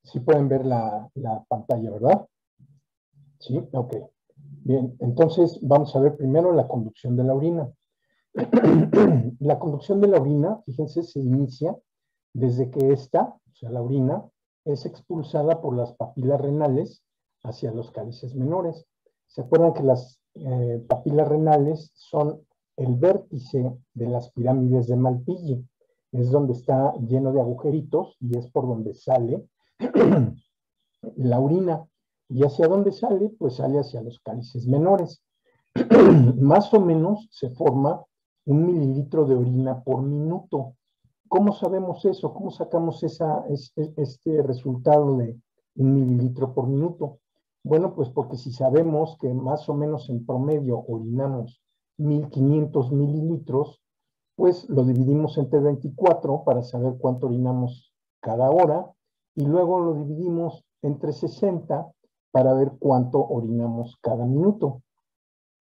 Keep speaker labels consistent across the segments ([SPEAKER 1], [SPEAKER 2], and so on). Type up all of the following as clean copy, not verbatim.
[SPEAKER 1] Sí pueden ver la pantalla, ¿verdad? Sí, ok. Bien, entonces vamos a ver primero la conducción de la orina. La conducción de la orina, fíjense, se inicia desde que esta, o sea, la orina, es expulsada por las papilas renales hacia los cálices menores. ¿Se acuerdan que las papilas renales son el vértice de las pirámides de Malpighi? Es donde está lleno de agujeritos y es por donde sale la orina. ¿Y hacia dónde sale? Pues sale hacia los cálices menores. Más o menos se forma 1 mililitro de orina por minuto. ¿Cómo sabemos eso? ¿Cómo sacamos este resultado de 1 mililitro por minuto? Bueno, pues porque si sabemos que más o menos en promedio orinamos 1500 mililitros, pues lo dividimos entre 24 para saber cuánto orinamos cada hora y luego lo dividimos entre 60 para ver cuánto orinamos cada minuto.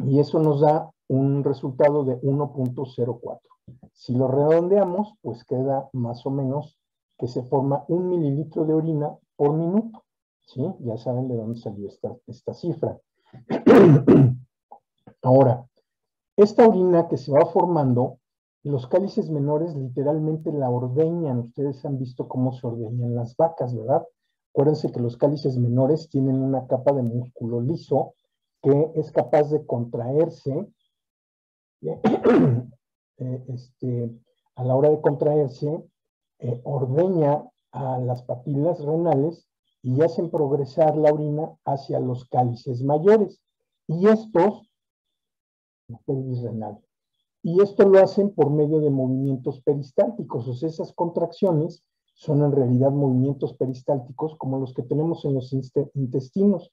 [SPEAKER 1] Y eso nos da un resultado de 1.04. Si lo redondeamos, pues queda más o menos que se forma 1 mililitro de orina por minuto. ¿Sí? Ya saben de dónde salió esta cifra. Ahora, esta orina que se va formando, los cálices menores literalmente la ordeñan. Ustedes han visto cómo se ordeñan las vacas, ¿verdad? Acuérdense que los cálices menores tienen una capa de músculo liso que es capaz de contraerse a la hora de contraerse, ordeña a las papilas renales y hacen progresar la orina hacia los cálices mayores. Y estos, la pelvis renal. Y esto lo hacen por medio de movimientos peristálticos. O sea, esas contracciones son en realidad movimientos peristálticos como los que tenemos en los intestinos.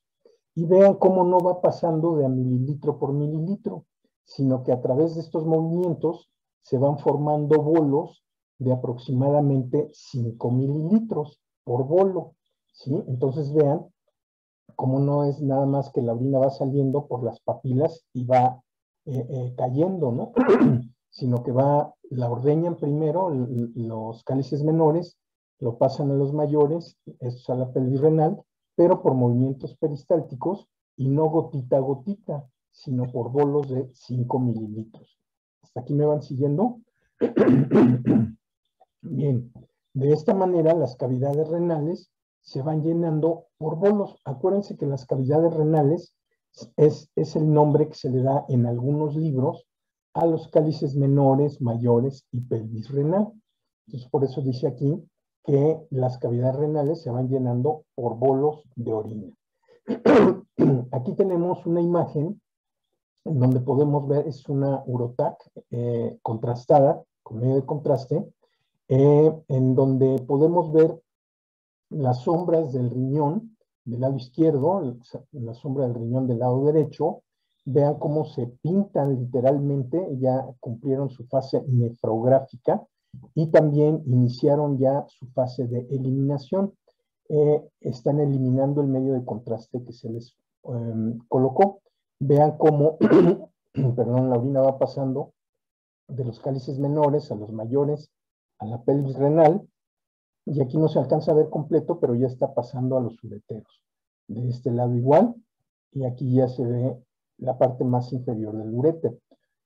[SPEAKER 1] Y vean cómo no va pasando de a mililitro por mililitro, sino que a través de estos movimientos se van formando bolos de aproximadamente 5 mililitros por bolo, ¿sí? Entonces vean cómo no es nada más que la orina va saliendo por las papilas y va cayendo, ¿no? Sino que la ordeñan primero los cálices menores, lo pasan a los mayores, esto es a la pelvis renal, pero por movimientos peristálticos y no gotita a gotita, sino por bolos de 5 mililitros. ¿Hasta aquí me van siguiendo? Bien, de esta manera las cavidades renales se van llenando por bolos. Acuérdense que las cavidades renales es el nombre que se le da en algunos libros a los cálices menores, mayores y pelvis renal. Entonces, por eso dice aquí que las cavidades renales se van llenando por bolos de orina. Aquí tenemos una imagen en donde podemos ver, es una urotac contrastada, con medio de contraste, en donde podemos ver las sombras del riñón del lado izquierdo, la sombra del riñón del lado derecho. Vean cómo se pintan literalmente, ya cumplieron su fase nefrográfica y también iniciaron ya su fase de eliminación. Están eliminando el medio de contraste que se les colocó. Vean cómo, perdón, la orina va pasando de los cálices menores a los mayores, a la pelvis renal, y aquí no se alcanza a ver completo, pero ya está pasando a los ureteros. De este lado igual, y aquí ya se ve la parte más inferior del uréter.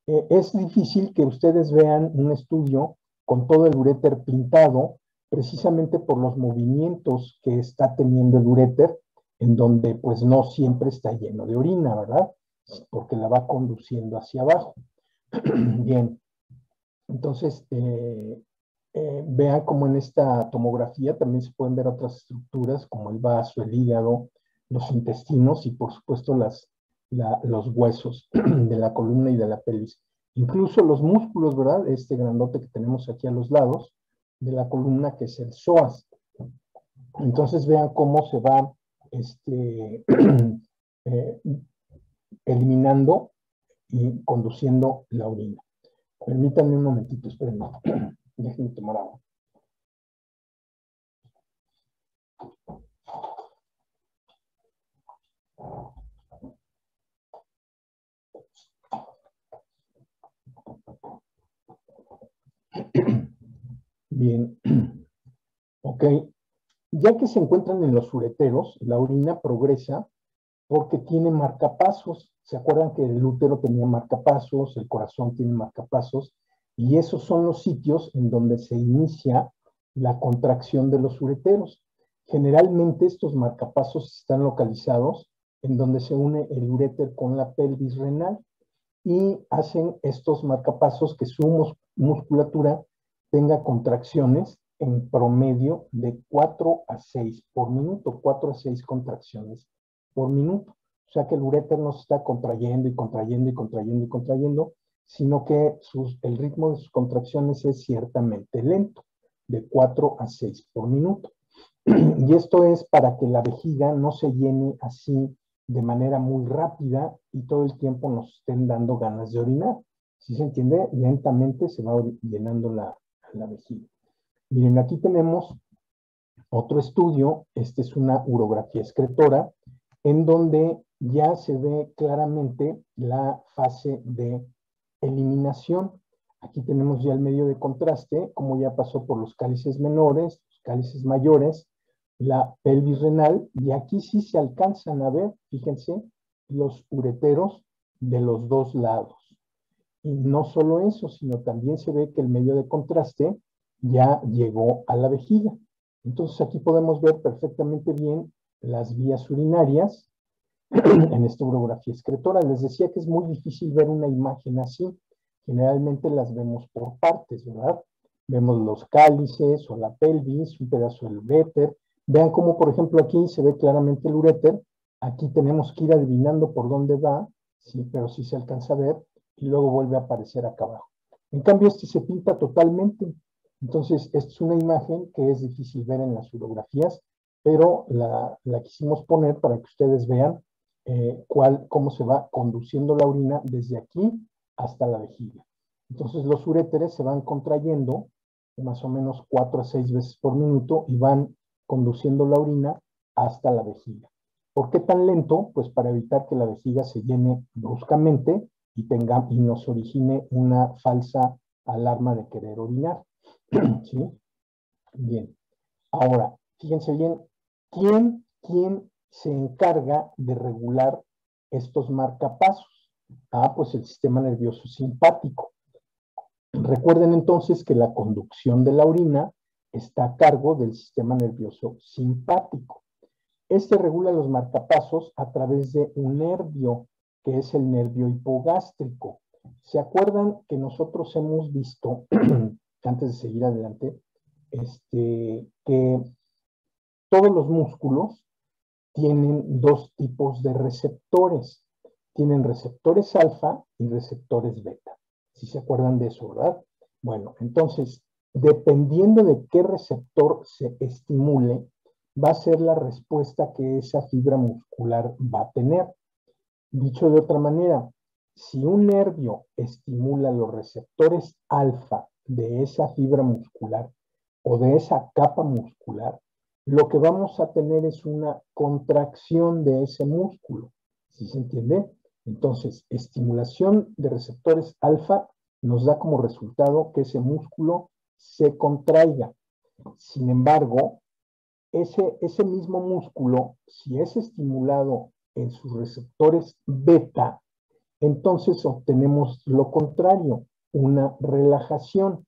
[SPEAKER 1] Es difícil que ustedes vean un estudio con todo el uréter pintado, precisamente por los movimientos que está teniendo el uréter, en donde pues no siempre está lleno de orina, ¿verdad? Porque la va conduciendo hacia abajo. Bien, entonces vean como en esta tomografía también se pueden ver otras estructuras como el vaso, el hígado, los intestinos y por supuesto los huesos de la columna y de la pelvis. Incluso los músculos, ¿verdad? Este grandote que tenemos aquí a los lados de la columna que es el psoas. Entonces vean cómo se va eh, eliminando y conduciendo la orina. Permítanme un momentito, espérenme. Déjenme tomar agua. Bien. Ok. Ya que se encuentran en los ureteros, la orina progresa porque tiene marcapasos. ¿Se acuerdan que el útero tenía marcapasos, el corazón tiene marcapasos? Y esos son los sitios en donde se inicia la contracción de los ureteros. Generalmente estos marcapasos están localizados en donde se une el uréter con la pelvis renal y hacen estos marcapasos que su musculatura tenga contracciones en promedio de 4 a 6 por minuto, 4 a 6 contracciones por minuto. O sea que el uréter no se está contrayendo y contrayendo y contrayendo y contrayendo, sino que el ritmo de sus contracciones es ciertamente lento, de 4 a 6 por minuto. Y esto es para que la vejiga no se llene así de manera muy rápida y todo el tiempo nos estén dando ganas de orinar. Si se entiende, lentamente se va llenando la vejiga. Miren, aquí tenemos otro estudio, este es una urografía excretora, en donde ya se ve claramente la fase de eliminación. Aquí tenemos ya el medio de contraste, como ya pasó por los cálices menores, los cálices mayores, la pelvis renal, y aquí sí se alcanzan a ver, fíjense, los ureteros de los dos lados. Y no solo eso, sino también se ve que el medio de contraste ya llegó a la vejiga. Entonces aquí podemos ver perfectamente bien las vías urinarias en esta urografía excretora. Les decía que es muy difícil ver una imagen así. Generalmente las vemos por partes, ¿verdad? Vemos los cálices o la pelvis, un pedazo del uréter. Vean cómo, por ejemplo, aquí se ve claramente el uréter. Aquí tenemos que ir adivinando por dónde va, sí, pero sí se alcanza a ver y luego vuelve a aparecer acá abajo. En cambio, este se pinta totalmente. Entonces, esta es una imagen que es difícil ver en las urografías, pero la quisimos poner para que ustedes vean cómo se va conduciendo la orina desde aquí hasta la vejiga. Entonces los uréteres se van contrayendo más o menos 4 a 6 veces por minuto y van conduciendo la orina hasta la vejiga. ¿Por qué tan lento? Pues para evitar que la vejiga se llene bruscamente y nos origine una falsa alarma de querer orinar. ¿Sí? Bien. Ahora, fíjense bien, ¿quién se encarga de regular estos marcapasos? Pues el sistema nervioso simpático. Recuerden entonces que la conducción de la orina está a cargo del sistema nervioso simpático. Este regula los marcapasos a través de un nervio, que es el nervio hipogástrico. ¿Se acuerdan que nosotros hemos visto, antes de seguir adelante, que todos los músculos tienen dos tipos de receptores? Tienen receptores alfa y receptores beta. ¿Sí se acuerdan de eso, verdad? Bueno, entonces, dependiendo de qué receptor se estimule, va a ser la respuesta que esa fibra muscular va a tener. Dicho de otra manera, si un nervio estimula los receptores alfa de esa fibra muscular o de esa capa muscular, lo que vamos a tener es una contracción de ese músculo. ¿Sí se entiende? Entonces, estimulación de receptores alfa nos da como resultado que ese músculo se contraiga. Sin embargo, ese mismo músculo, si es estimulado en sus receptores beta, entonces obtenemos lo contrario, una relajación.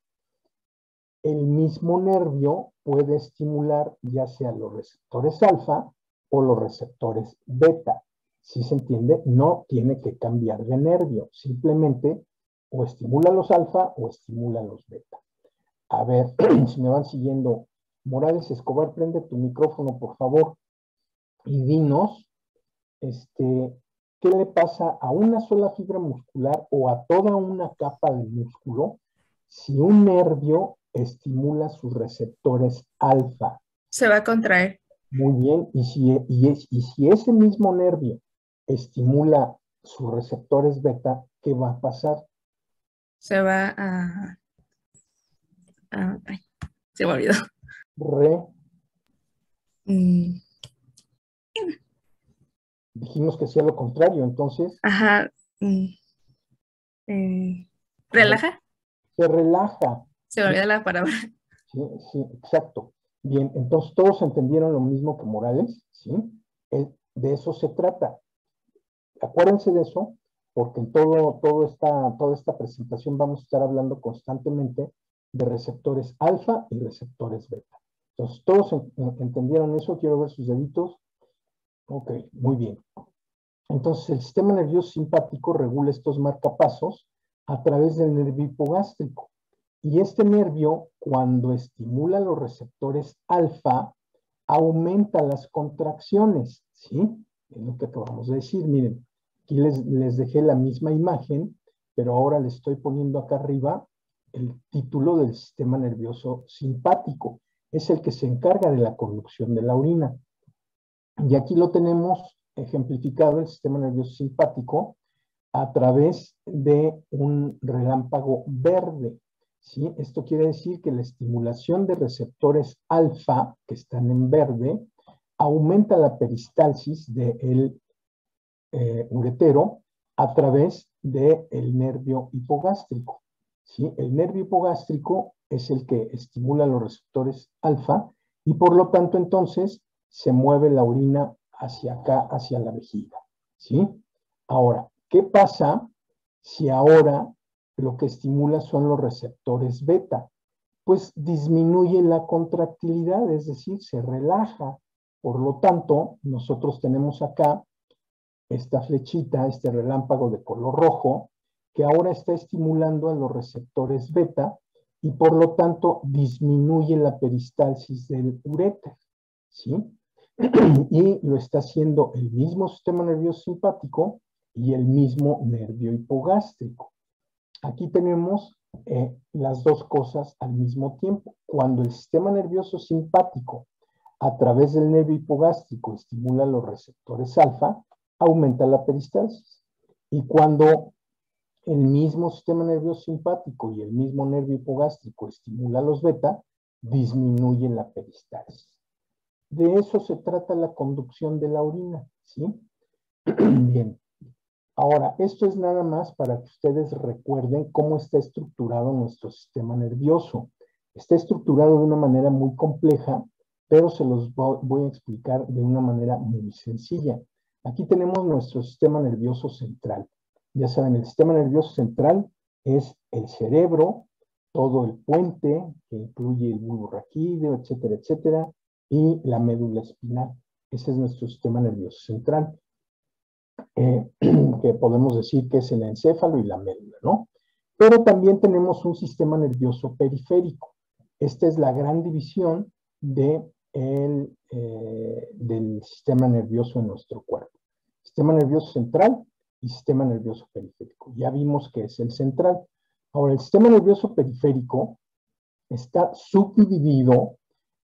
[SPEAKER 1] El mismo nervio puede estimular ya sea los receptores alfa o los receptores beta. Si se entiende, no tiene que cambiar de nervio, simplemente o estimula los alfa o estimula los beta. A ver, si me van siguiendo, Morales Escobar, prende tu micrófono, por favor, y dinos, ¿qué le pasa a una sola fibra muscular o a toda una capa de músculo si un nervio estimula sus receptores alfa?
[SPEAKER 2] Se va a contraer.
[SPEAKER 1] Muy bien, y si ese mismo nervio estimula sus receptores beta, ¿qué va a pasar?
[SPEAKER 2] Se va ay, se me olvidó.
[SPEAKER 1] Re,
[SPEAKER 2] Mm,
[SPEAKER 1] dijimos que sea lo contrario, entonces,
[SPEAKER 2] Ajá. mm, eh,
[SPEAKER 1] a ver,
[SPEAKER 2] ¿Relaja?
[SPEAKER 1] se relaja.
[SPEAKER 2] Se me olvidó la palabra.
[SPEAKER 1] Sí, sí, exacto. Bien, entonces todos entendieron lo mismo que Morales, ¿sí? De eso se trata. Acuérdense de eso, porque en toda esta presentación vamos a estar hablando constantemente de receptores alfa y receptores beta. Entonces, todos entendieron eso, quiero ver sus deditos. Ok, muy bien. Entonces, el sistema nervioso simpático regula estos marcapasos a través del nervio hipogástrico. Y este nervio, cuando estimula los receptores alfa, aumenta las contracciones, ¿sí? Es lo que acabamos de decir, miren. Aquí les dejé la misma imagen, pero ahora les estoy poniendo acá arriba el título del sistema nervioso simpático. Es el que se encarga de la conducción de la orina. Y aquí lo tenemos ejemplificado, el sistema nervioso simpático, a través de un relámpago verde. ¿Sí? Esto quiere decir que la estimulación de receptores alfa, que están en verde, aumenta la peristalsis del uretero a través del nervio hipogástrico. ¿Sí? El nervio hipogástrico es el que estimula los receptores alfa y por lo tanto entonces se mueve la orina hacia acá, hacia la vejiga. ¿Sí? Ahora, ¿qué pasa si ahora lo que estimula son los receptores beta? Pues disminuye la contractilidad, es decir, se relaja. Por lo tanto, nosotros tenemos acá esta flechita, este relámpago de color rojo, que ahora está estimulando a los receptores beta y por lo tanto disminuye la peristalsis del uréter, ¿sí? Y lo está haciendo el mismo sistema nervioso simpático y el mismo nervio hipogástrico. Aquí tenemos las dos cosas al mismo tiempo. Cuando el sistema nervioso simpático a través del nervio hipogástrico estimula los receptores alfa, aumenta la peristalsis. Y cuando el mismo sistema nervioso simpático y el mismo nervio hipogástrico estimula los beta, disminuye la peristalsis. De eso se trata la conducción de la orina, ¿sí? Bien. Ahora, esto es nada más para que ustedes recuerden cómo está estructurado nuestro sistema nervioso. Está estructurado de una manera muy compleja, pero se los voy a explicar de una manera muy sencilla. Aquí tenemos nuestro sistema nervioso central. Ya saben, el sistema nervioso central es el cerebro, todo el puente, que incluye el bulbo raquídeo, etcétera, etcétera, y la médula espinal. Ese es nuestro sistema nervioso central. Que podemos decir que es el encéfalo y la médula, ¿no? Pero también tenemos un sistema nervioso periférico. Esta es la gran división del sistema nervioso en nuestro cuerpo. Sistema nervioso central y sistema nervioso periférico. Ya vimos que es el central. Ahora, el sistema nervioso periférico está subdividido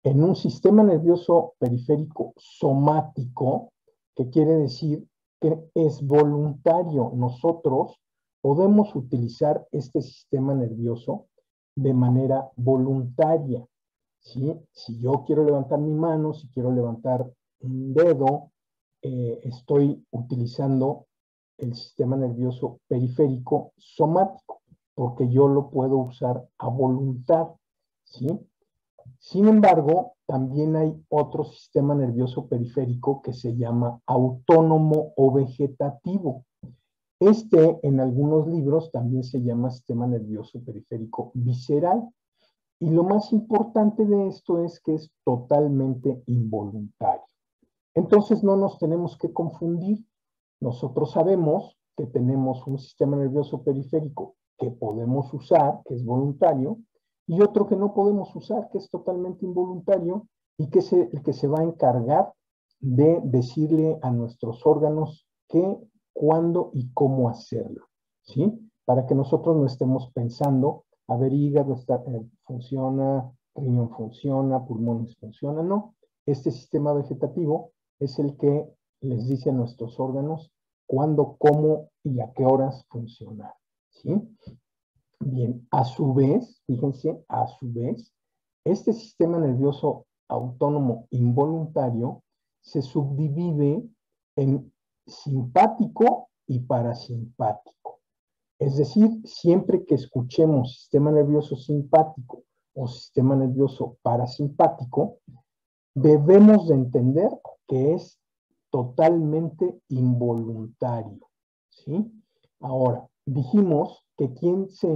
[SPEAKER 1] en un sistema nervioso periférico somático, que quiere decir que es voluntario. Nosotros podemos utilizar este sistema nervioso de manera voluntaria. ¿Sí? Si yo quiero levantar mi mano, si quiero levantar un dedo, estoy utilizando el sistema nervioso periférico somático, porque yo lo puedo usar a voluntad, ¿sí? Sin embargo, también hay otro sistema nervioso periférico que se llama autónomo o vegetativo. Este, en algunos libros, también se llama sistema nervioso periférico visceral. Y lo más importante de esto es que es totalmente involuntario. Entonces no nos tenemos que confundir. Nosotros sabemos que tenemos un sistema nervioso periférico que podemos usar, que es voluntario, y otro que no podemos usar, que es totalmente involuntario y que es el que se va a encargar de decirle a nuestros órganos qué, cuándo y cómo hacerlo, ¿sí? Para que nosotros no estemos pensando, a ver, hígado funciona, riñón funciona, pulmones funciona, no. Este sistema vegetativo es el que les dice a nuestros órganos cuándo, cómo y a qué horas funcionar, ¿sí? Bien, a su vez, fíjense, a su vez, este sistema nervioso autónomo involuntario se subdivide en simpático y parasimpático. Es decir, siempre que escuchemos sistema nervioso simpático o sistema nervioso parasimpático, debemos de entender que es totalmente involuntario, ¿sí? Ahora, dijimos que quién se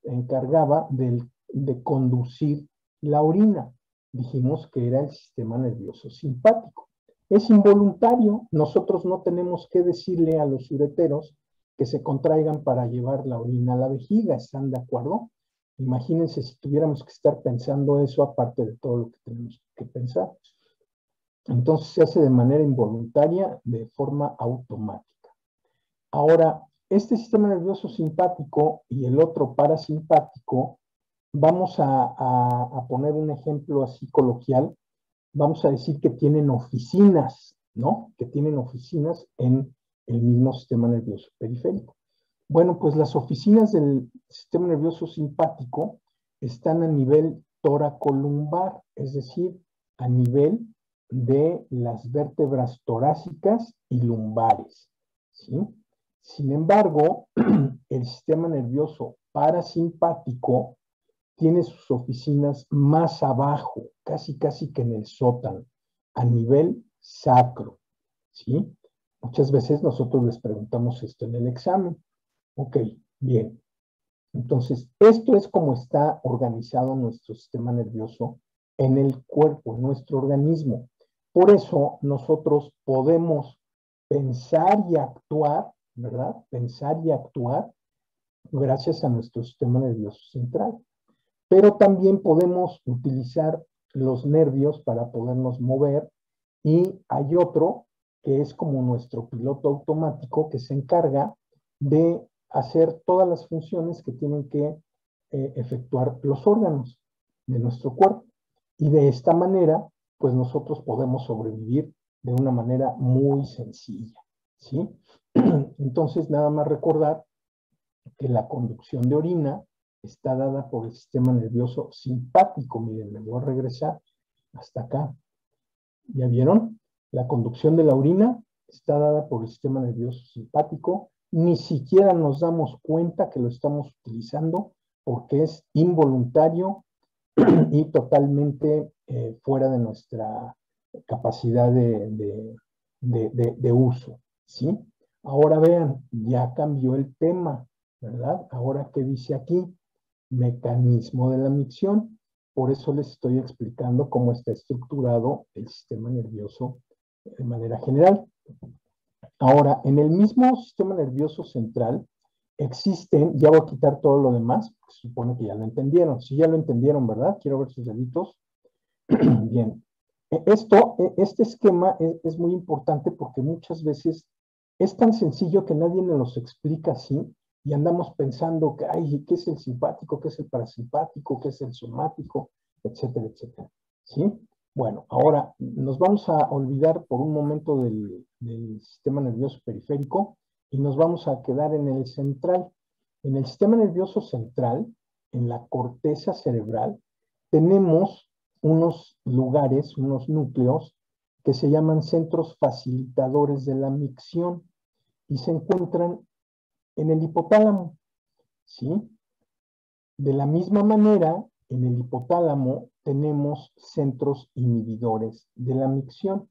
[SPEAKER 1] encargaba de conducir la orina. Dijimos que era el sistema nervioso simpático. Es involuntario, nosotros no tenemos que decirle a los ureteros que se contraigan para llevar la orina a la vejiga, ¿están de acuerdo? Imagínense si tuviéramos que estar pensando eso aparte de todo lo que tenemos que pensar. Entonces se hace de manera involuntaria, de forma automática. Ahora, este sistema nervioso simpático y el otro parasimpático, vamos a poner un ejemplo así coloquial, vamos a decir que tienen oficinas, ¿no? Que tienen oficinas en el mismo sistema nervioso periférico. Bueno, pues las oficinas del sistema nervioso simpático están a nivel tóraco-lumbar, es decir, a nivel de las vértebras torácicas y lumbares, ¿sí? Sin embargo, el sistema nervioso parasimpático tiene sus oficinas más abajo, casi que en el sótano, a nivel sacro, ¿sí? Muchas veces nosotros les preguntamos esto en el examen. Ok, bien. Entonces, esto es como está organizado nuestro sistema nervioso en el cuerpo, en nuestro organismo. Por eso nosotros podemos pensar y actuar, ¿verdad? Pensar y actuar gracias a nuestro sistema nervioso central. Pero también podemos utilizar los nervios para podernos mover y hay otro que es como nuestro piloto automático que se encarga de hacer todas las funciones que tienen que efectuar los órganos de nuestro cuerpo. Y de esta manera, pues nosotros podemos sobrevivir de una manera muy sencilla, ¿sí? Entonces, nada más recordar que la conducción de orina está dada por el sistema nervioso simpático. Miren, me voy a regresar hasta acá. ¿Ya vieron? La conducción de la orina está dada por el sistema nervioso simpático. Ni siquiera nos damos cuenta que lo estamos utilizando porque es involuntario y totalmente fuera de nuestra capacidad de uso, ¿sí? Ahora vean, ya cambió el tema, ¿verdad? Ahora, ¿qué dice aquí? Mecanismo de la micción. Por eso les estoy explicando cómo está estructurado el sistema nervioso de manera general. Ahora, en el mismo sistema nervioso central existen, ya voy a quitar todo lo demás, porque se supone que ya lo entendieron. Si ya lo entendieron, ¿verdad? Quiero ver sus deditos. Bien. Este esquema es muy importante porque muchas veces es tan sencillo que nadie nos los explica así y andamos pensando que, ay, ¿qué es el simpático? ¿Qué es el parasimpático? ¿Qué es el somático? Etcétera, etcétera. ¿Sí? Bueno, ahora nos vamos a olvidar por un momento del sistema nervioso periférico y nos vamos a quedar en el central. En el sistema nervioso central, en la corteza cerebral, tenemos unos lugares, unos núcleos que se llaman centros facilitadores de la micción y se encuentran en el hipotálamo, ¿sí? De la misma manera, en el hipotálamo tenemos centros inhibidores de la micción.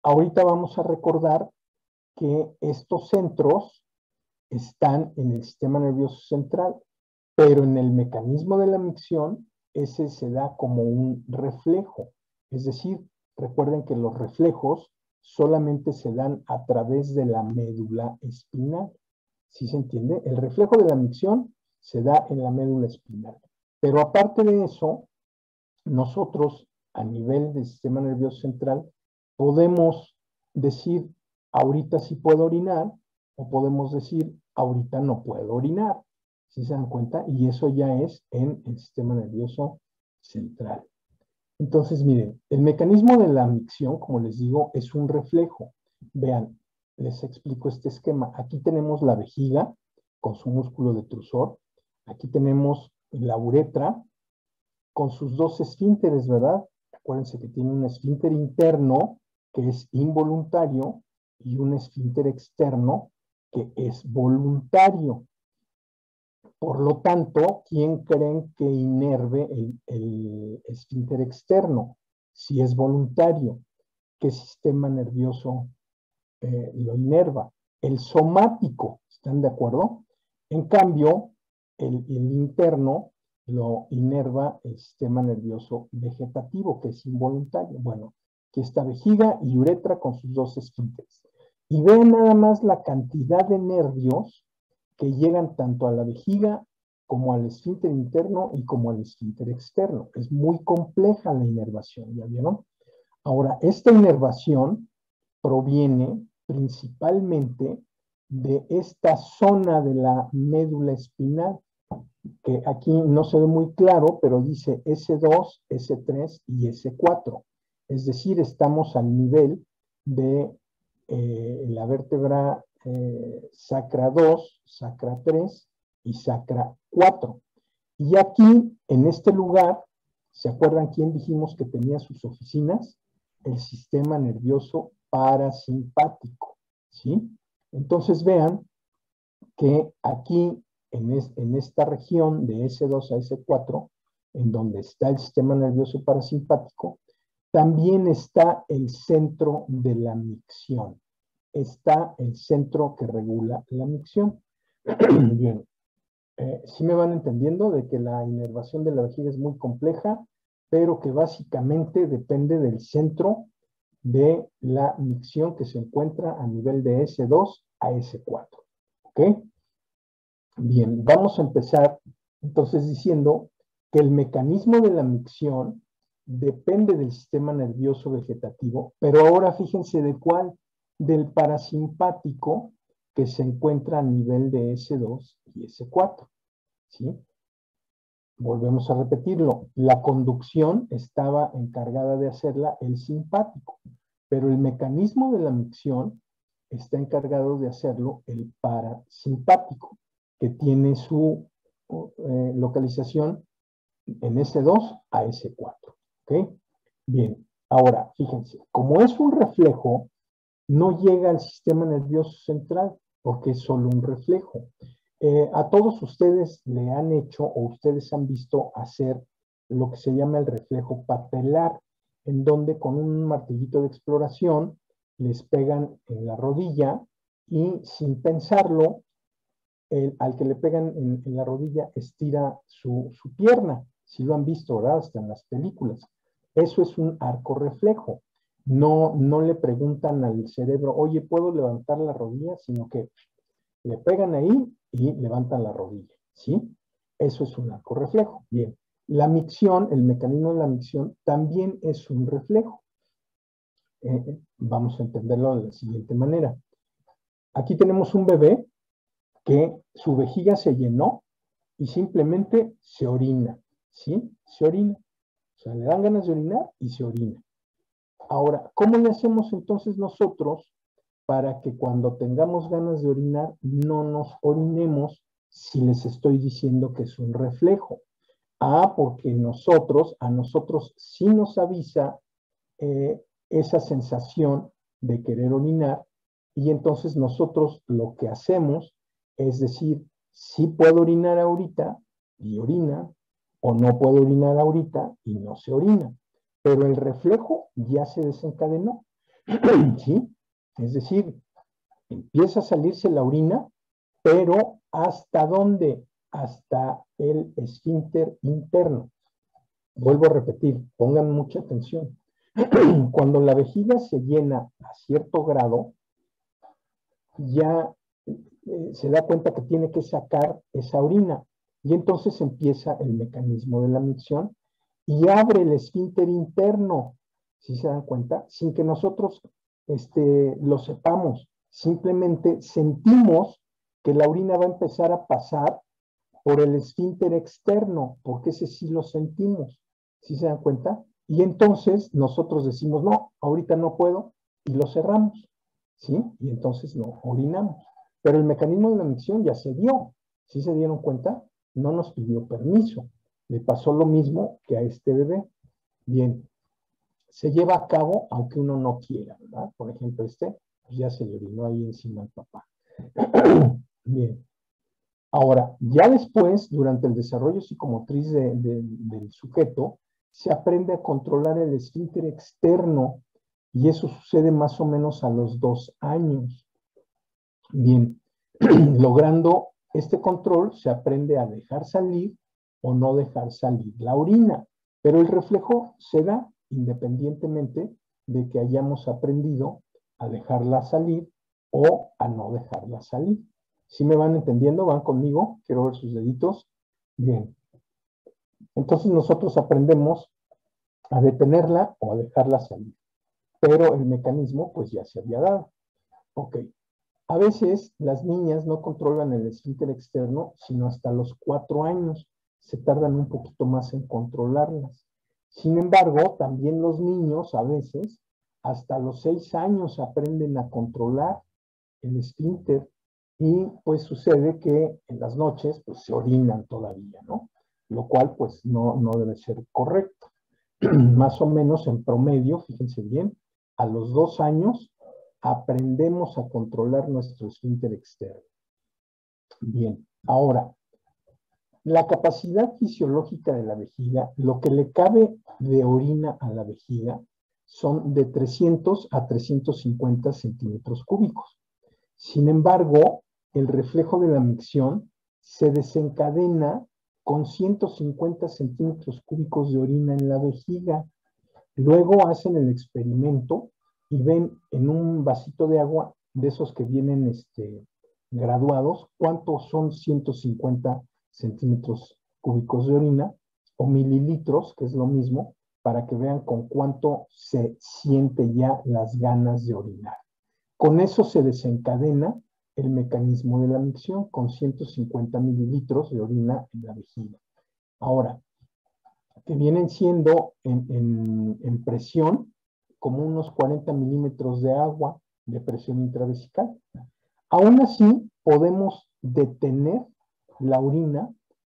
[SPEAKER 1] Ahorita vamos a recordar que estos centros están en el sistema nervioso central, pero en el mecanismo de la micción, ese se da como un reflejo. Es decir, recuerden que los reflejos solamente se dan a través de la médula espinal. ¿Sí se entiende? El reflejo de la micción se da en la médula espinal. Pero aparte de eso, nosotros a nivel del sistema nervioso central podemos decir ahorita sí puedo orinar o podemos decir ahorita no puedo orinar. ¿Sí se dan cuenta? Y eso ya es en el sistema nervioso central. Entonces, miren, el mecanismo de la micción, como les digo, es un reflejo. Vean, les explico este esquema. Aquí tenemos la vejiga con su músculo detrusor. Aquí tenemos la uretra con sus dos esfínteres, ¿verdad? Acuérdense que tiene un esfínter interno que es involuntario y un esfínter externo que es voluntario. Por lo tanto, ¿quién creen que inerve el esfínter externo? Si es voluntario, ¿qué sistema nervioso lo inerva? El somático, ¿están de acuerdo? En cambio, el interno lo inerva el sistema nervioso vegetativo, que es involuntario. Bueno, aquí está vejiga y uretra con sus dos esfínteres. Y vean nada más la cantidad de nervios que llegan tanto a la vejiga como al esfínter interno y como al esfínter externo. Es muy compleja la inervación, ¿ya vieron? Ahora, esta inervación proviene principalmente de esta zona de la médula espinal, que aquí no se ve muy claro, pero dice S2, S3 y S4. Es decir, estamos al nivel de la vértebra sacra 2, sacra 3 y sacra 4. Y aquí, en este lugar, ¿se acuerdan quién dijimos que tenía sus oficinas? El sistema nervioso parasimpático, ¿sí? Entonces vean que aquí, en esta región de S2 a S4, en donde está el sistema nervioso parasimpático, también está el centro de la micción. Está el centro que regula la micción. Bien, sí me van entendiendo de que la inervación de la vejiga es muy compleja, pero que básicamente depende del centro de la micción que se encuentra a nivel de S2 a S4. ¿Ok? Bien, vamos a empezar entonces diciendo que el mecanismo de la micción depende del sistema nervioso vegetativo, pero ahora fíjense de cuál, del parasimpático que se encuentra a nivel de S2 y S4. ¿Sí? Volvemos a repetirlo. La conducción estaba encargada de hacerla el simpático, pero el mecanismo de la micción está encargado de hacerlo el parasimpático, que tiene su localización en S2 a S4. ¿Ok? Bien, ahora fíjense, como es un reflejo, no llega al sistema nervioso central porque es solo un reflejo. A todos ustedes le han hecho o ustedes han visto hacer lo que se llama el reflejo papelar, en donde con un martillito de exploración les pegan en la rodilla y sin pensarlo, al que le pegan en la rodilla estira su pierna. Si lo han visto, ¿verdad? Hasta en las películas. Eso es un arco reflejo. No le preguntan al cerebro, oye, ¿puedo levantar la rodilla? Sino que le pegan ahí y levantan la rodilla, ¿sí? Eso es un arco reflejo. Bien, la micción, el mecanismo de la micción también es un reflejo. Vamos a entenderlo de la siguiente manera. Aquí tenemos un bebé que su vejiga se llenó y simplemente se orina, ¿sí? Se orina. O sea, le dan ganas de orinar y se orina. Ahora, ¿cómo le hacemos entonces nosotros para que cuando tengamos ganas de orinar no nos orinemos si les estoy diciendo que es un reflejo? Ah, porque a nosotros sí nos avisa esa sensación de querer orinar y entonces nosotros lo que hacemos es decir, sí puedo orinar ahorita y orina, o no puedo orinar ahorita y no se orina, pero el reflejo ya se desencadenó, ¿sí? Es decir, empieza a salirse la orina, pero ¿hasta dónde? Hasta el esfínter interno. Vuelvo a repetir, pongan mucha atención. Cuando la vejiga se llena a cierto grado, ya se da cuenta que tiene que sacar esa orina y entonces empieza el mecanismo de la micción y abre el esfínter interno, ¿sí se dan cuenta? Sin que nosotros lo sepamos, simplemente sentimos que la orina va a empezar a pasar por el esfínter externo, porque ese sí lo sentimos, ¿sí se dan cuenta? Y entonces nosotros decimos, no, ahorita no puedo, y lo cerramos, ¿sí? Y entonces no orinamos. Pero el mecanismo de la micción ya se dio, ¿sí se dieron cuenta? No nos pidió permiso. Le pasó lo mismo que a este bebé. Bien, se lleva a cabo aunque uno no quiera, ¿verdad? Por ejemplo, pues ya se le orinó ahí encima al papá. Bien, Ahora, ya después, durante el desarrollo psicomotriz del sujeto, se aprende a controlar el esfínter externo y eso sucede más o menos a los 2 años. Bien, logrando este control, se aprende a dejar salir o no dejar salir la orina, pero el reflejo se da independientemente de que hayamos aprendido a dejarla salir o a no dejarla salir. ¿Sí me van entendiendo? ¿Van conmigo? Quiero ver sus deditos. Bien. Entonces nosotros aprendemos a detenerla o a dejarla salir, pero el mecanismo pues ya se había dado. Ok. A veces las niñas no controlan el esfínter externo sino hasta los 4 años. Se tardan un poquito más en controlarlas. Sin embargo, también los niños a veces hasta los 6 años aprenden a controlar el esfínter y pues sucede que en las noches pues se orinan todavía, ¿no? Lo cual pues no debe ser correcto. Más o menos en promedio, fíjense bien, a los 2 años aprendemos a controlar nuestro esfínter externo. Bien, ahora, la capacidad fisiológica de la vejiga, lo que le cabe de orina a la vejiga, son de 300 a 350 centímetros cúbicos. Sin embargo, el reflejo de la micción se desencadena con 150 centímetros cúbicos de orina en la vejiga. Luego hacen el experimento y ven en un vasito de agua, de esos que vienen graduados, cuántos son 150 centímetros cúbicos de orina, o mililitros, que es lo mismo, para que vean con cuánto se siente ya las ganas de orinar. Con eso se desencadena el mecanismo de la micción, con 150 mililitros de orina en la vejiga. Ahora, que vienen siendo en presión como unos 40 milímetros de agua de presión intravesical. Aún así, podemos detener la orina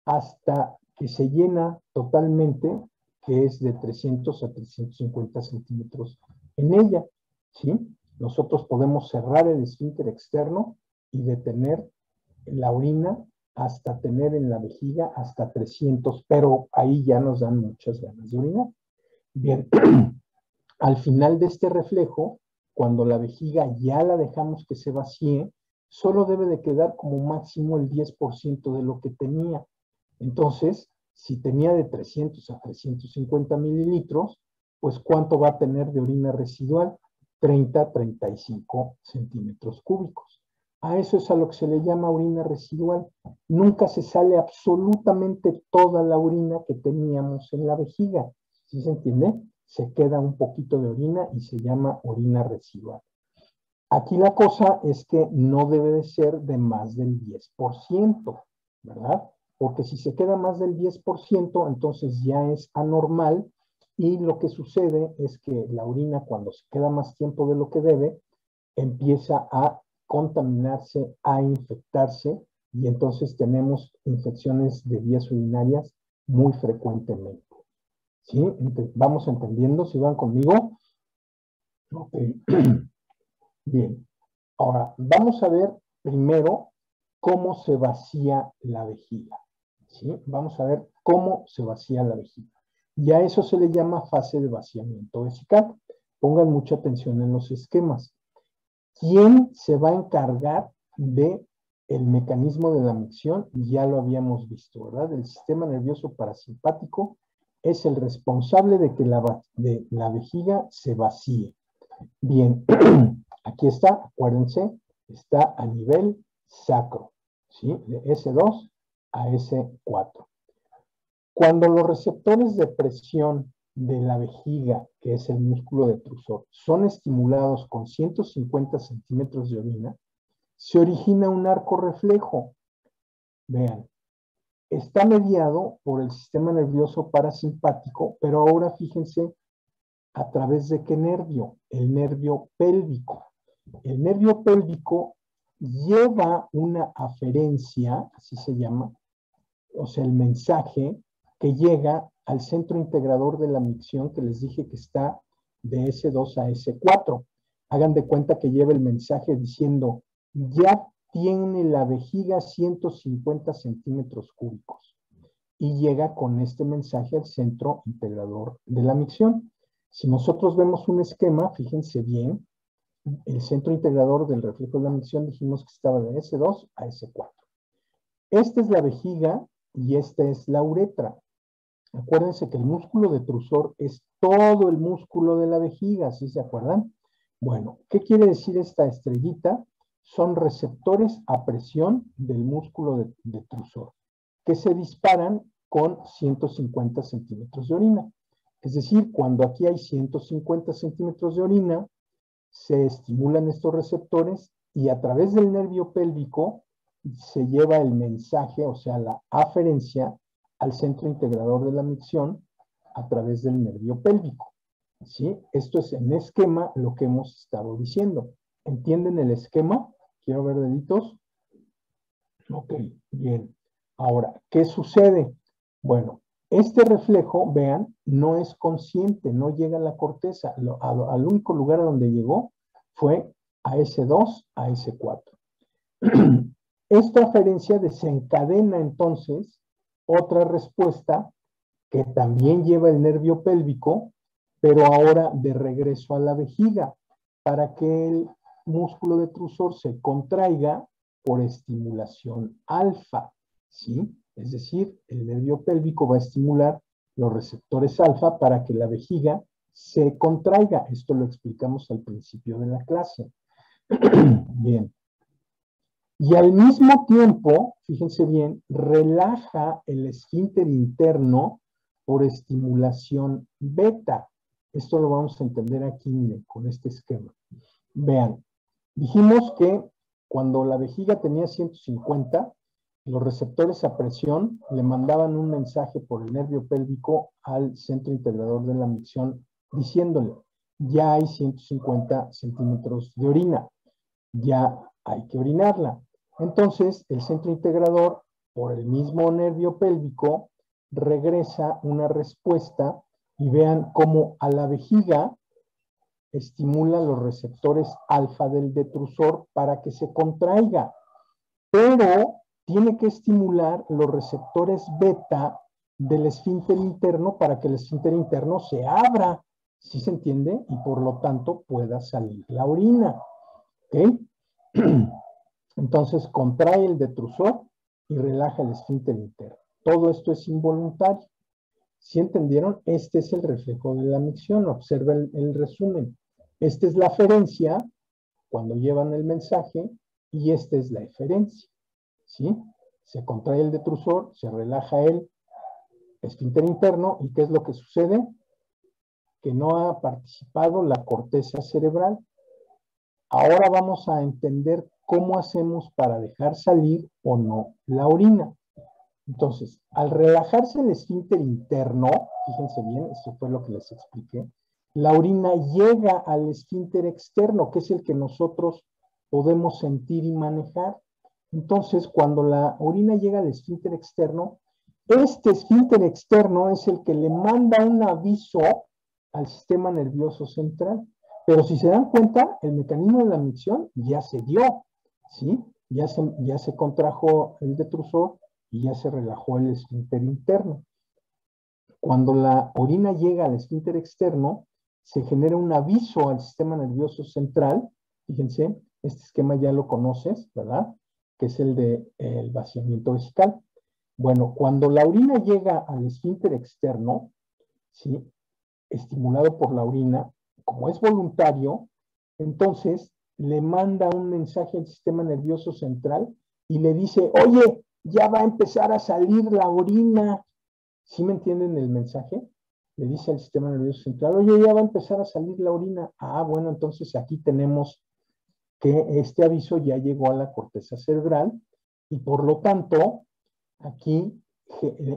[SPEAKER 1] hasta que se llena totalmente, que es de 300 a 350 centímetros en ella, ¿sí? Nosotros podemos cerrar el esfínter externo y detener la orina hasta tener en la vejiga hasta 300, pero ahí ya nos dan muchas ganas de orinar. Bien, al final de este reflejo, cuando la vejiga ya la dejamos que se vacíe, solo debe de quedar como máximo el 10% de lo que tenía. Entonces, si tenía de 300 a 350 mililitros, pues ¿cuánto va a tener de orina residual? 30 a 35 centímetros cúbicos. A eso es a lo que se le llama orina residual. Nunca se sale absolutamente toda la orina que teníamos en la vejiga. ¿Sí se entiende? Se queda un poquito de orina y se llama orina residual. Aquí la cosa es que no debe de ser de más del 10%, ¿verdad? Porque si se queda más del 10%, entonces ya es anormal y lo que sucede es que la orina, cuando se queda más tiempo de lo que debe, empieza a contaminarse, a infectarse y entonces tenemos infecciones de vías urinarias muy frecuentemente. ¿Sí? ¿Vamos entendiendo? ¿Si van conmigo? Ok. Bien. Ahora, vamos a ver primero cómo se vacía la vejiga. ¿Sí? Vamos a ver cómo se vacía la vejiga. Y a eso se le llama fase de vaciamiento vesical. Pongan mucha atención en los esquemas. ¿Quién se va a encargar de el mecanismo de la micción? Ya lo habíamos visto, ¿verdad? El sistema nervioso parasimpático es el responsable de que la vejiga se vacíe. Bien, aquí está, acuérdense, está a nivel sacro, ¿sí? De S2 a S4. Cuando los receptores de presión de la vejiga, que es el músculo detrusor, son estimulados con 150 centímetros de orina, se origina un arco reflejo. Vean, está mediado por el sistema nervioso parasimpático, pero ahora fíjense a través de qué nervio, el nervio pélvico. El nervio pélvico lleva una aferencia, así se llama, o sea, el mensaje que llega al centro integrador de la micción que les dije que está de S2 a S4. Hagan de cuenta que lleva el mensaje diciendo, ya tiene la vejiga 150 centímetros cúbicos y llega con este mensaje al centro integrador de la micción. Si nosotros vemos un esquema, fíjense bien, el centro integrador del reflejo de la micción dijimos que estaba de S2 a S4. Esta es la vejiga y esta es la uretra. Acuérdense que el músculo detrusor es todo el músculo de la vejiga, ¿sí se acuerdan? Bueno, ¿qué quiere decir esta estrellita? Son receptores a presión del músculo detrusor, que se disparan con 150 centímetros de orina. Es decir, cuando aquí hay 150 centímetros de orina, se estimulan estos receptores y a través del nervio pélvico se lleva el mensaje, o sea, la aferencia al centro integrador de la micción a través del nervio pélvico. ¿Sí? Esto es en esquema lo que hemos estado diciendo. ¿Entienden el esquema? Quiero ver deditos. Ok, bien. Ahora, ¿qué sucede? Bueno, este reflejo, vean, no es consciente, no llega a la corteza. Al único lugar donde llegó fue a S2, a S4. Esta aferencia desencadena entonces otra respuesta que también lleva el nervio pélvico, pero ahora de regreso a la vejiga, para que el músculo detrusor se contraiga por estimulación alfa, ¿sí? Es decir, el nervio pélvico va a estimular los receptores alfa para que la vejiga se contraiga. Esto lo explicamos al principio de la clase. Bien. Y al mismo tiempo, fíjense bien, relaja el esfínter interno por estimulación beta. Esto lo vamos a entender aquí, miren, con este esquema. Vean, dijimos que cuando la vejiga tenía 150, los receptores a presión le mandaban un mensaje por el nervio pélvico al centro integrador de la micción diciéndole, ya hay 150 centímetros de orina, ya hay que orinarla. Entonces, el centro integrador, por el mismo nervio pélvico, regresa una respuesta y vean cómo a la vejiga estimula los receptores alfa del detrusor para que se contraiga, pero tiene que estimular los receptores beta del esfínter interno para que el esfínter interno se abra, ¿sí se entiende? Y por lo tanto pueda salir la orina, ¿ok? Entonces contrae el detrusor y relaja el esfínter interno. Todo esto es involuntario. ¿Sí entendieron? Este es el reflejo de la micción. Observen el resumen. Esta es la aferencia cuando llevan el mensaje y esta es la eferencia. ¿Sí? Se contrae el detrusor, se relaja el esfínter interno y ¿qué es lo que sucede? Que no ha participado la corteza cerebral. Ahora vamos a entender cómo hacemos para dejar salir o no la orina. Entonces, al relajarse el esfínter interno, fíjense bien, esto fue lo que les expliqué, la orina llega al esfínter externo, que es el que nosotros podemos sentir y manejar. Entonces, cuando la orina llega al esfínter externo, este esfínter externo es el que le manda un aviso al sistema nervioso central. Pero si se dan cuenta, el mecanismo de la micción ya se dio, ¿sí? Ya se contrajo el detrusor y ya se relajó el esfínter interno. Cuando la orina llega al esfínter externo, se genera un aviso al sistema nervioso central. Fíjense, este esquema ya lo conoces, ¿verdad? Que es el del vaciamiento vesical. Bueno, cuando la orina llega al esfínter externo, ¿sí? Estimulado por la orina, como es voluntario, entonces le manda un mensaje al sistema nervioso central y le dice, oye, ya va a empezar a salir la orina. ¿Sí me entienden el mensaje? Le dice al sistema nervioso central, oye, ya va a empezar a salir la orina. Ah, bueno, entonces aquí tenemos que este aviso ya llegó a la corteza cerebral y por lo tanto, aquí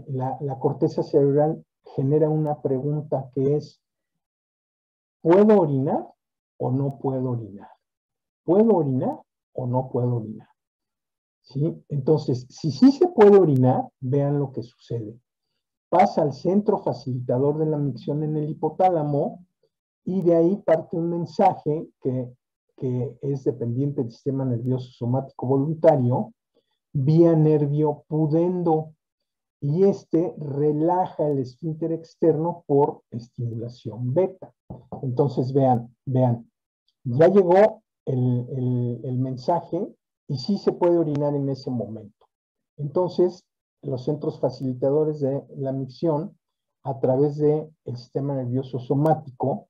[SPEAKER 1] la corteza cerebral genera una pregunta que es, ¿puedo orinar o no puedo orinar? ¿Puedo orinar o no puedo orinar? ¿Sí? Entonces, si sí se puede orinar, vean lo que sucede. Pasa al centro facilitador de la micción en el hipotálamo y de ahí parte un mensaje que que es dependiente del sistema nervioso somático voluntario, vía nervio pudendo, y este relaja el esfínter externo por estimulación beta. Entonces vean, ya llegó el mensaje y sí se puede orinar en ese momento. Entonces, los centros facilitadores de la micción, a través del sistema nervioso somático,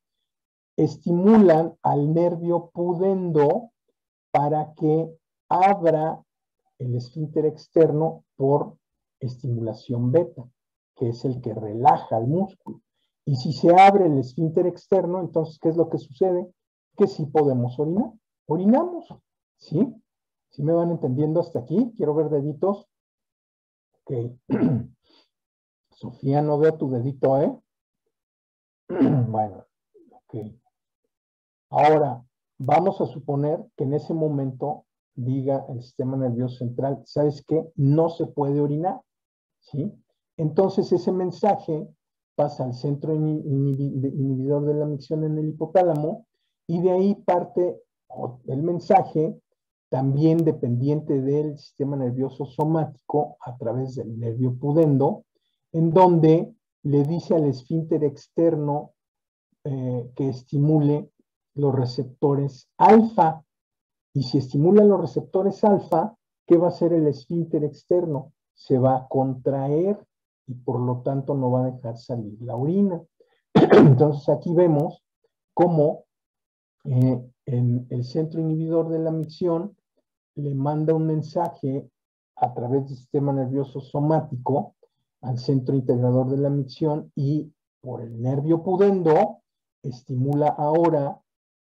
[SPEAKER 1] estimulan al nervio pudendo para que abra el esfínter externo por estimulación beta, que es el que relaja el músculo. Y si se abre el esfínter externo, entonces, ¿qué es lo que sucede? Que sí podemos orinar. Orinamos, ¿sí? ¿Sí me van entendiendo hasta aquí? Quiero ver deditos. Ok. Sofía, no veo tu dedito, ¿eh? Bueno, ok. Ahora, vamos a suponer que en ese momento diga el sistema nervioso central, ¿sabes qué? No se puede orinar, ¿sí? Entonces ese mensaje pasa al centro inhibidor de la micción en el hipotálamo y de ahí parte el mensaje también dependiente del sistema nervioso somático a través del nervio pudendo, en donde le dice al esfínter externo que estimule los receptores alfa. Y si estimula los receptores alfa, ¿qué va a hacer el esfínter externo? Se va a contraer y por lo tanto no va a dejar salir la orina. Entonces aquí vemos cómo en el centro inhibidor de la micción le manda un mensaje a través del sistema nervioso somático al centro integrador de la micción y por el nervio pudendo estimula ahora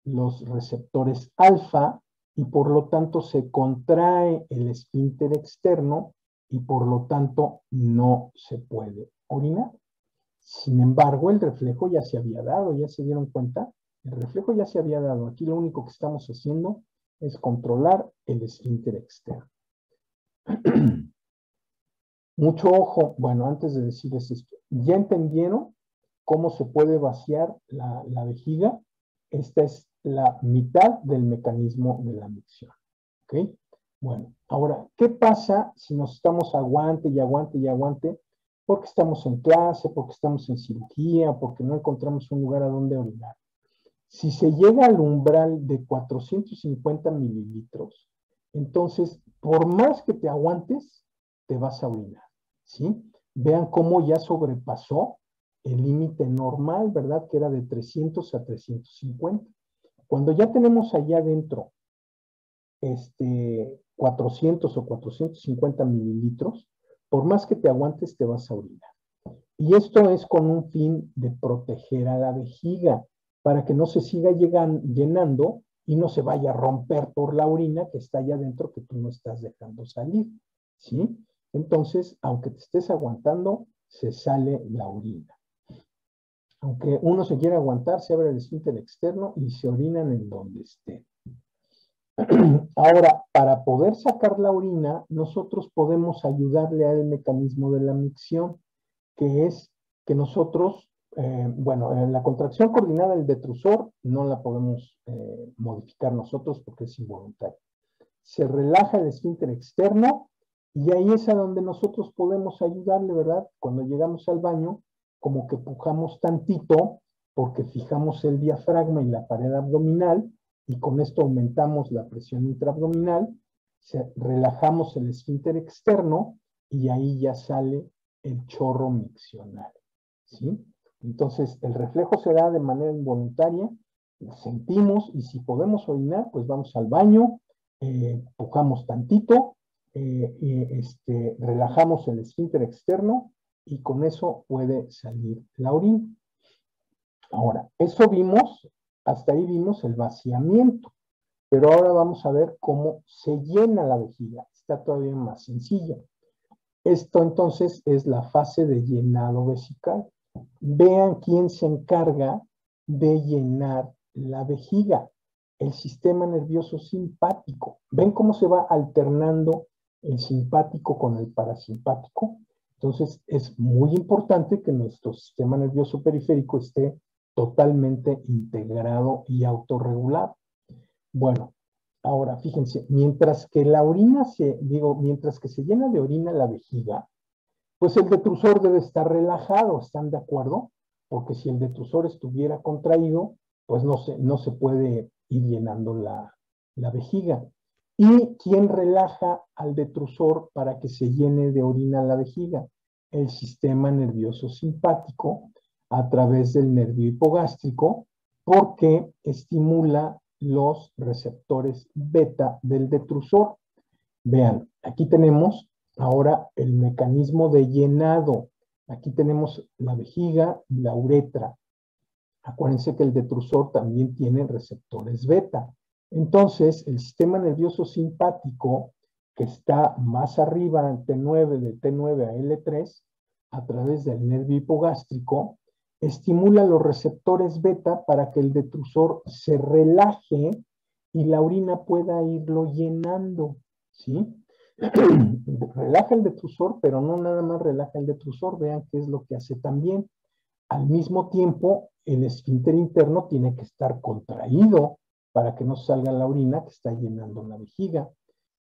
[SPEAKER 1] los receptores alfa y por lo tanto se contrae el esfínter externo y por lo tanto no se puede orinar. Sin embargo, el reflejo ya se había dado, ¿ya se dieron cuenta? El reflejo ya se había dado. Aquí lo único que estamos haciendo es controlar el esfínter externo. Mucho ojo, bueno, antes de decirles esto, ¿ya entendieron cómo se puede vaciar la vejiga? Esta es la mitad del mecanismo de la micción, ¿ok? Bueno, ahora, ¿qué pasa si nos estamos aguante y aguante y aguante? Porque estamos en clase, porque estamos en cirugía, porque no encontramos un lugar a donde orinar. Si se llega al umbral de 450 mililitros, entonces, por más que te aguantes, te vas a orinar, ¿sí? Vean cómo ya sobrepasó el límite normal, ¿verdad? Que era de 300 a 350. Cuando ya tenemos allá adentro 400 o 450 mililitros, por más que te aguantes, te vas a orinar. Y esto es con un fin de proteger a la vejiga, para que no se siga llenando y no se vaya a romper por la orina que está allá adentro que tú no estás dejando salir, ¿sí? Entonces, aunque te estés aguantando, se sale la orina. Aunque uno se quiera aguantar, se abre el esfínter externo y se orinan en donde esté. Ahora, para poder sacar la orina, nosotros podemos ayudarle al mecanismo de la micción, que es que nosotros, la contracción coordinada del detrusor no la podemos modificar nosotros porque es involuntaria. Se relaja el esfínter externo y ahí es a donde nosotros podemos ayudarle, ¿verdad? Cuando llegamos al baño, como que pujamos tantito porque fijamos el diafragma y la pared abdominal y con esto aumentamos la presión intraabdominal, relajamos el esfínter externo y ahí ya sale el chorro miccional, ¿sí? Entonces, el reflejo se da de manera involuntaria, lo sentimos y si podemos orinar, pues vamos al baño, pujamos tantito, relajamos el esfínter externo y con eso puede salir la orina. Ahora, eso vimos, hasta ahí vimos el vaciamiento, pero ahora vamos a ver cómo se llena la vejiga. Está todavía más sencillo. Esto entonces es la fase de llenado vesical. Vean quién se encarga de llenar la vejiga. El sistema nervioso simpático. ¿Ven cómo se va alternando el simpático con el parasimpático? Entonces es muy importante que nuestro sistema nervioso periférico esté totalmente integrado y autorregulado. Bueno, ahora fíjense, mientras que mientras que se llena de orina la vejiga, pues el detrusor debe estar relajado, ¿están de acuerdo? Porque si el detrusor estuviera contraído, pues no se puede ir llenando la vejiga. ¿Y quién relaja al detrusor para que se llene de orina la vejiga? El sistema nervioso simpático a través del nervio hipogástrico, porque estimula los receptores beta del detrusor. Vean, aquí tenemos ahora el mecanismo de llenado. Aquí tenemos la vejiga y la uretra. Acuérdense que el detrusor también tiene receptores beta. Entonces, el sistema nervioso simpático, que está más arriba en T9, de T9 a L3, a través del nervio hipogástrico, estimula los receptores beta para que el detrusor se relaje y la orina pueda irlo llenando, ¿sí? Relaja el detrusor, pero no nada más relaja el detrusor, vean qué es lo que hace también. Al mismo tiempo, el esfínter interno tiene que estar contraído para que no salga la orina que está llenando la vejiga.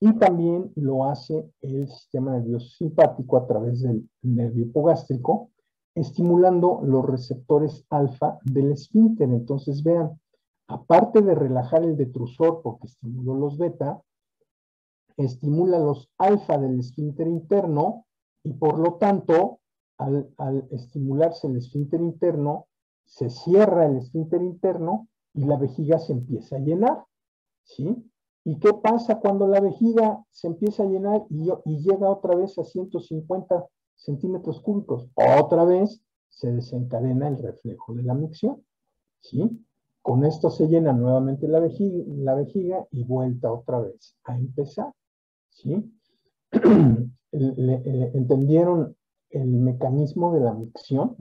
[SPEAKER 1] Y también lo hace el sistema nervioso simpático a través del nervio hipogástrico, estimulando los receptores alfa del esfínter. Entonces, vean, aparte de relajar el detrusor porque estimuló los beta, estimula los alfa del esfínter interno y por lo tanto, al estimularse el esfínter interno, se cierra el esfínter interno y la vejiga se empieza a llenar, ¿sí? ¿Y qué pasa cuando la vejiga se empieza a llenar y llega otra vez a 150 centímetros cúbicos? Otra vez se desencadena el reflejo de la micción, ¿sí? Con esto se llena nuevamente la vejiga y vuelta otra vez a empezar, ¿sí? ¿Entendieron el mecanismo de la micción?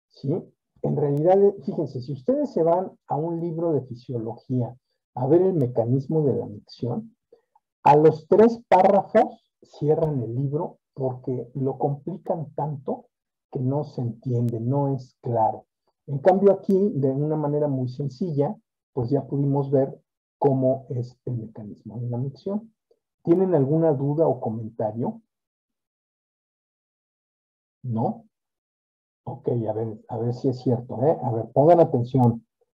[SPEAKER 1] ¿Sí? En realidad, fíjense, si ustedes se van a un libro de fisiología a ver el mecanismo de la micción, a los 3 párrafos cierran el libro porque lo complican tanto que no se entiende, no es claro. En cambio aquí, de una manera muy sencilla, pues ya pudimos ver cómo es el mecanismo de la micción. ¿Tienen alguna duda o comentario? ¿No? Ok, a ver si es cierto, ¿eh? A ver, pongan atención.